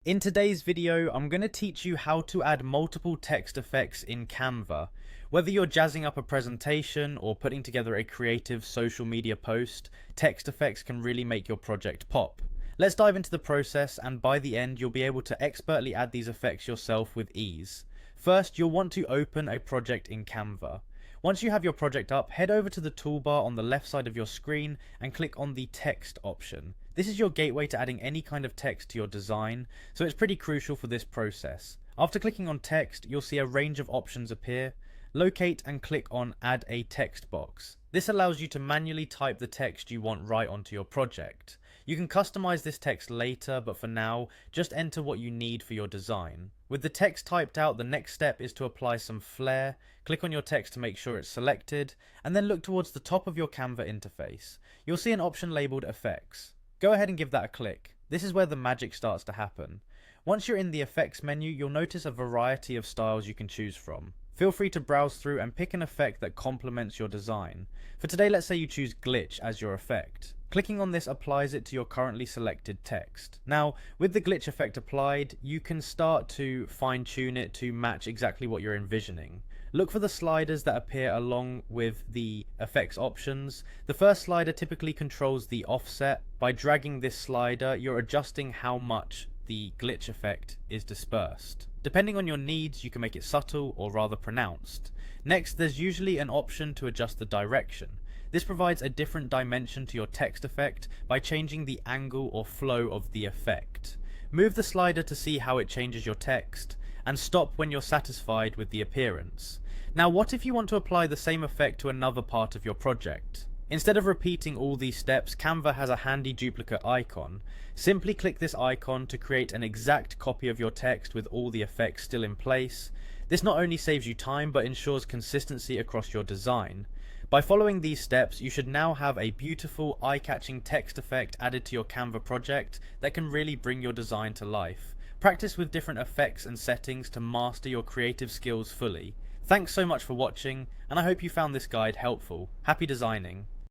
In today's video, I'm going to teach you how to add multiple text effects in Canva. Whether you're jazzing up a presentation or putting together a creative social media post, text effects can really make your project pop. Let's dive into the process, and by the end you'll be able to expertly add these effects yourself with ease. First, you'll want to open a project in Canva. Once you have your project up, head over to the toolbar on the left side of your screen and click on the text option. This is your gateway to adding any kind of text to your design, so it's pretty crucial for this process. After clicking on text, you'll see a range of options appear. Locate and click on Add a Text box. This allows you to manually type the text you want right onto your project. You can customize this text later, but for now, just enter what you need for your design. With the text typed out, the next step is to apply some flair. Click on your text to make sure it's selected, and then look towards the top of your Canva interface. You'll see an option labeled Effects. Go ahead and give that a click. This is where the magic starts to happen. Once you're in the Effects menu, you'll notice a variety of styles you can choose from. Feel free to browse through and pick an effect that complements your design. For today, let's say you choose Glitch as your effect. Clicking on this applies it to your currently selected text. Now, with the glitch effect applied, you can start to fine-tune it to match exactly what you're envisioning. Look for the sliders that appear along with the effects options. The first slider typically controls the offset. By dragging this slider, you're adjusting how much the glitch effect is dispersed. Depending on your needs, you can make it subtle or rather pronounced. Next, there's usually an option to adjust the direction. This provides a different dimension to your text effect by changing the angle or flow of the effect. Move the slider to see how it changes your text, and stop when you're satisfied with the appearance. Now, what if you want to apply the same effect to another part of your project? Instead of repeating all these steps, Canva has a handy duplicate icon. Simply click this icon to create an exact copy of your text with all the effects still in place. This not only saves you time, but ensures consistency across your design. By following these steps, you should now have a beautiful, eye-catching text effect added to your Canva project that can really bring your design to life. Practice with different effects and settings to master your creative skills fully. Thanks so much for watching, and I hope you found this guide helpful. Happy designing!